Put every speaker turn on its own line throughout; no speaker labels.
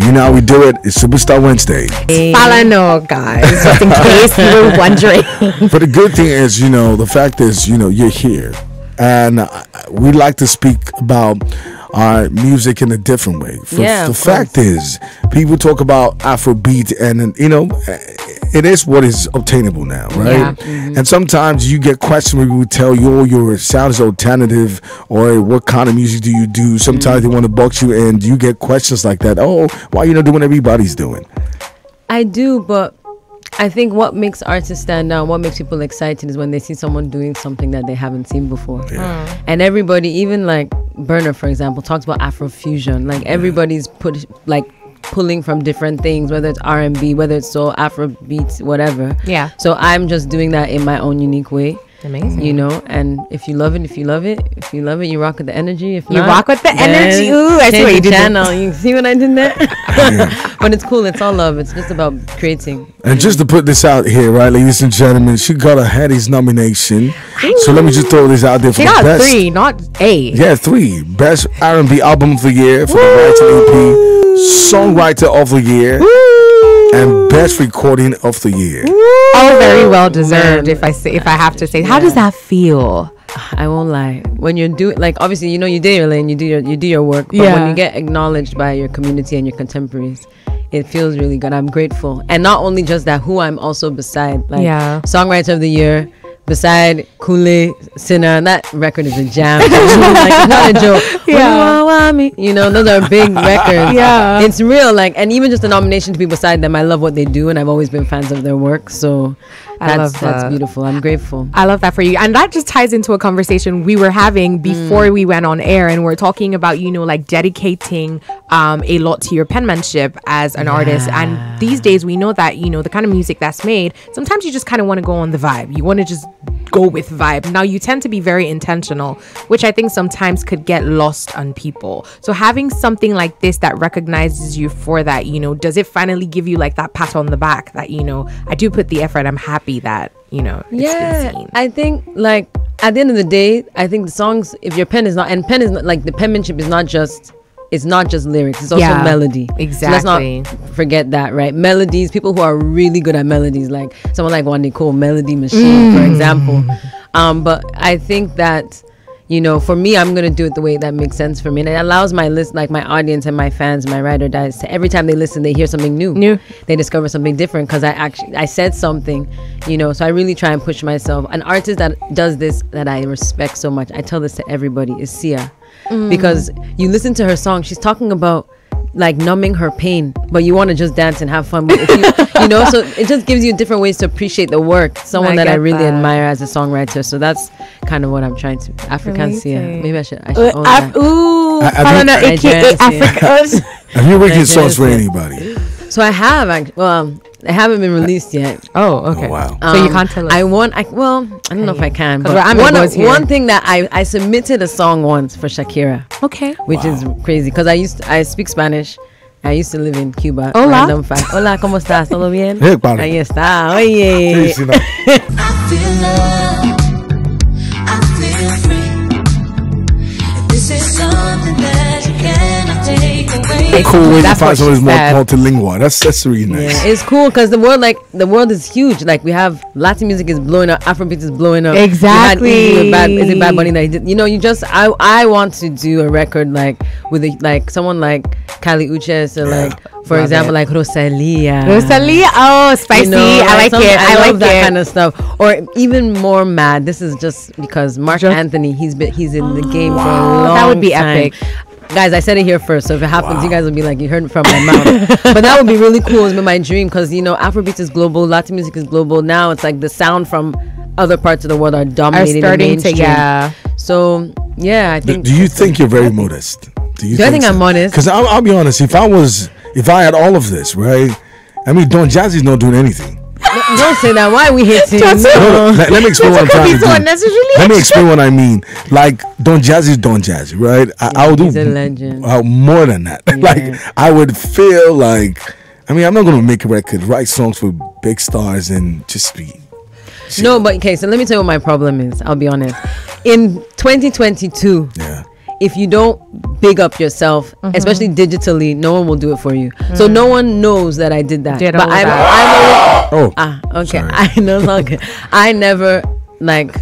You know how we do it. It's Superstar Wednesday.
Falano, guys, just in case you were wondering.
But the good thing is, the fact is, you're here. And we like to speak about our music in a different way. The fact is, people talk about Afrobeat, and it is what is obtainable now, right?
Yeah. Mm-hmm.
And sometimes you get questions where people tell you, your sound is alternative, or what kind of music do you do? Sometimes they want to box you, and you get questions like that. Oh, why are you not doing what everybody's doing?
I do, but I think what makes artists stand out, what makes people excited, is when they see someone doing something that they haven't seen before.
Yeah.
And everybody, even like Burner, for example, talks about Afrofusion. Like everybody's pulling from different things, whether it's R&B, whether it's soul, Afrobeats, whatever.
Yeah.
So I'm just doing that in my own unique way.
Amazing.
And if you love it, you rock with the energy. If
you
not,
rock with the energy. Ooh, I see what you did.
Channel. You see what I did there? But it's cool. It's all love. It's just about creating.
And just to put this out here, right, ladies and gentlemen, she got a Headies nomination. So let me just throw this out there for
she
the
got
best.
3, not 8.
Yeah, 3. Best R&B album of the year for the Writer EP, Songwriter of the Year, and Best Recording of the Year.
All very well deserved. If I have to say, how does that feel?
I won't lie. When you do, like, obviously, you do your lane, you do your work, but when you get acknowledged by your community and your contemporaries, it feels really good. I'm grateful. And not only just that, who I'm also beside, like Songwriter of the Year, beside Kule, Sinner, and that record is a jam. Like, not a joke. Those are big records.
Yeah,
it's real. Like, and even just a nomination to be beside them, I love what they do, and I've always been fans of their work. So that's beautiful. I'm grateful.
I love that for you. And that just ties into a conversation we were having before we went on air, and we're talking about like dedicating a lot to your penmanship as an artist. And these days we know that the kind of music that's made, sometimes you just kind of want to go on the vibe. You want to just go with vibe. Now you tend to be very intentional, which I think sometimes could get lost on people. So having something like this that recognizes you for that, does it finally give you like that pat on the back that I do put the effort, I'm happy that it's been seen?
I think, like, at the end of the day, I think the songs, if your pen is not like, the penmanship is not just, it's not just lyrics, it's also melody.
Exactly.
So let's not forget that, right? Melodies, people who are really good at melodies, like someone like one Nicole, Melody Machine, for example. But I think that, for me, I'm going to do it the way that makes sense for me. And it allows my my audience and my fans, my ride or dies, to every time they listen, they hear something new. They discover something different because I said something, so I really try and push myself. An artist that does this that I respect so much, I tell this to everybody, is Sia. Because you listen to her song, she's talking about like numbing her pain, but you want to just dance and have fun. But if so it just gives you different ways to appreciate the work. Someone that I really admire as a songwriter. So that's kind of what I'm trying to. African Sia. Maybe I should own that.
Falana, aka Africa.
Have you written songs for anybody?
So I have, they haven't been released yet.
Oh, okay.
Oh, wow.
So you can't tell us.
I don't know if I can. But one thing that I submitted a song once for Shakira.
Okay.
Which is crazy because I speak Spanish. I used to live in Cuba.
Hola.
Random fact. Hola, ¿cómo estás? ¿Todo bien?
Hey, padre.
Ahí está. Oye.
Sí,
I feel love. I feel free. This is something that you cannot take away.
Cool way to
That's
find
what
someone
she
who's more
said.
multilingual. That's really nice.
Yeah, it's cool because the world is huge. Like, we have Latin music is blowing up, Afrobeat is blowing up.
Exactly.
Is it Bad Bunny that he did? I want to do a record like with someone like Kali Uchis or for example, like Rosalia.
Oh, spicy. I like it. I like
that
it.
kind of stuff. Or even more mad. This is just because Mark Anthony, he's in the game for a long time.
That would be epic.
Guys, I said it here first, so if it happens, you guys will be like, you heard it from my mouth. But that would be really cool. It's been my dream because, Afrobeat is global, Latin music is global. Now it's like the sound from other parts of the world are dominating the mainstream. So, I think...
Do you think you're very modest? Do
I think I'm modest?
Because I'll be honest, if I had all of this, right? I mean, Don Jazzy's not doing anything.
Don't say that. Why are we hating?
No, let me explain what I'm trying to do. Let me explain what I mean. Like, Don Jazzy's Don Jazzy, right? I'll do
he's a legend.
More than that.
Yeah.
Like, I would feel like, I'm not going to make a record, write songs for big stars and just be...
No, but okay, so let me tell you what my problem is. I'll be honest. In 2022, if you don't big up yourself, especially digitally, no one will do it for you. So no one knows that I did that. But I know. Okay.
Sorry.
I know it's all good. I never like.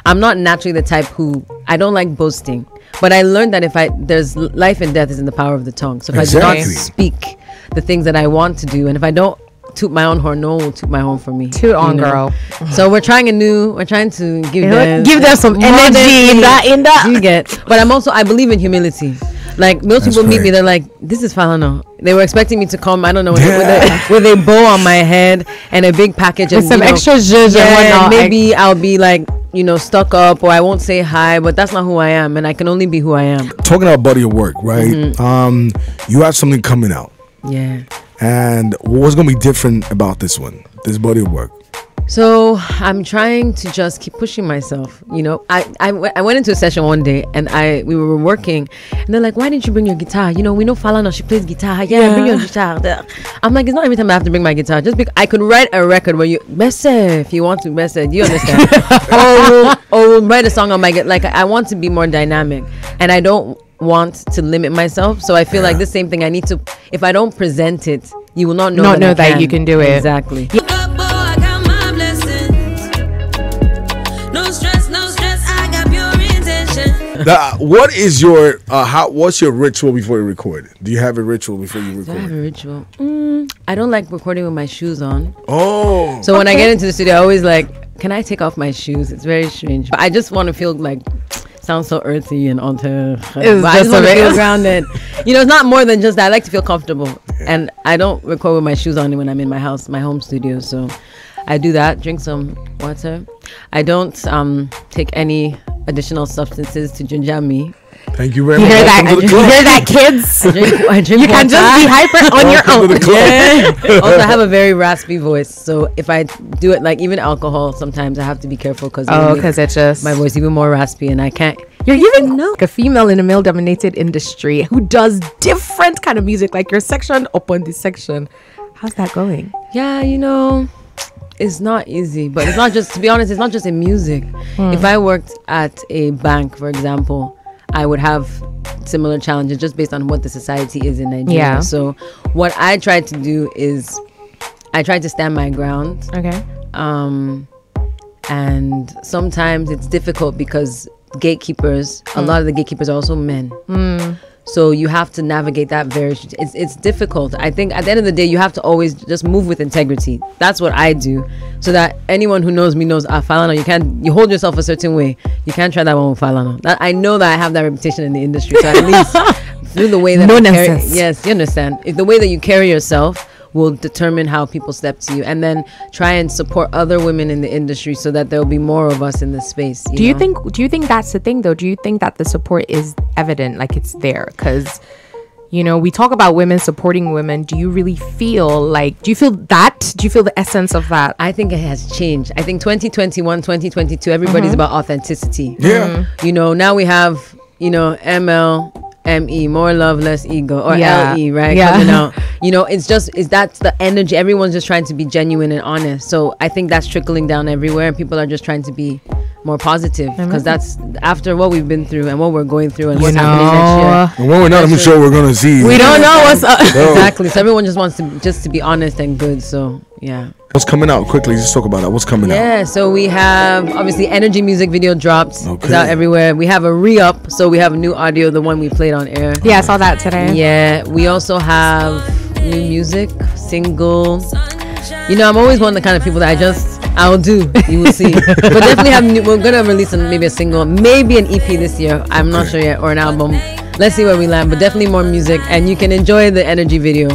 I'm not naturally the type who I don't like boasting. But I learned that there's life and death is in the power of the tongue. So if I do not speak the things that I want to do, and if I don't toot my own horn, no one will toot my horn for me.
Toot on, girl.
So we're trying to give
them some energy in that.
You get. But I believe in humility. Like most people meet me, they're like, "This is Falana." They were expecting me to come, I don't know, with a bow on my head and a big package
with
and
some extra zhuzh and whatnot.
Maybe I'll be like, stuck up, or I won't say hi, but that's not who I am, and I can only be who I am.
Talking about body of work, right? You have something coming out.
Yeah.
And what's gonna be different about this body of work?
So I'm trying to just keep pushing myself. I went into a session one day and we were working, and they're like, "Why didn't you bring your guitar? We know Falana, she plays guitar. Yeah, bring your guitar." I'm like, it's not every time I have to bring my guitar. Just because I could write a record where you best if you want to best, do you understand? or write a song on my guitar. Like I want to be more dynamic, and I don't want to limit myself. So I feel like the same thing. I need to. If I don't present it, you will not know that
you can do it.
Exactly.
What is your what's your ritual before you record? Do you have a ritual before you record?
Do I have a ritual? I don't like recording with my shoes on.
Oh.
So when I get into the studio, I always like, can I take off my shoes? It's very strange. But I just want to feel like, sounds so earthy and alte. I just want to feel grounded. It's not more than just that. I like to feel comfortable. Yeah. And I don't record with my shoes on when I'm in my house, my home studio. So I do that, drink some water. I don't take any additional substances to ginger me.
Thank you very much.
You hear that, kids?
I drink
you can just be hyper on your own.
Yeah. Also, I have a very raspy voice, so if I do it, like even alcohol, sometimes I have to be careful because
it's just
my voice even more raspy, and I can't.
You're even like a female in a male-dominated industry who does different kind of music, like your section upon this section. How's that going?
Yeah, it's not easy, but it's not just, to be honest, it's not just in music. If I worked at a bank, for example, I would have similar challenges just based on what the society is in Nigeria.
Yeah.
So what I try to do is I try to stand my ground.
Okay.
And sometimes it's difficult because gatekeepers, a lot of the gatekeepers are also men. So you have to navigate that it's difficult. I think at the end of the day, you have to always just move with integrity. That's what I do, so that anyone who knows me knows, Falana, you hold yourself a certain way. You can't try that one with Falana. I know that I have that reputation in the industry, so at least through the way that yes, you understand. If the way that you carry yourself will determine how people step to you, and then try and support other women in the industry so that there will be more of us in the space. Do
you think that's the thing though? Do you think that the support is evident, like it's there? Because we talk about women supporting women. Do you really feel do you feel the essence of that?
I think it has changed. I think 2021, 2022, everybody's about authenticity.
Yeah.
Now we have MLME, more love, less ego, or LE, right?
Yeah.
Coming out. That's the energy. Everyone's just trying to be genuine and honest. So I think that's trickling down everywhere, and people are just trying to be more positive, because that's after what we've been through and what we're going through and what's happening next year.
And when we're not even sure we're gonna see.
We don't know what's up.
Exactly. So everyone just wants to be honest and good. So yeah.
What's coming out quickly? Just talk about that. What's coming out?
Yeah, so we have obviously Energy music video dropped.
Okay.
It's out everywhere. We have a re-up, so we have new audio, the one we played on air.
Yeah, I saw that today.
Yeah, we also have new music, single. I'm always one of the kind of people that I'll do. You will see. But definitely we're gonna release maybe a single, maybe an EP this year. I'm not sure yet, or an album. Let's see where we land. But definitely more music, and you can enjoy the Energy video.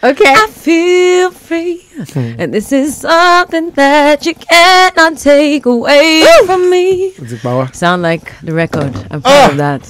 Okay.
I feel free, and this is something that you cannot take away from me.
Music power.
Sound like the record. I'm proud of that.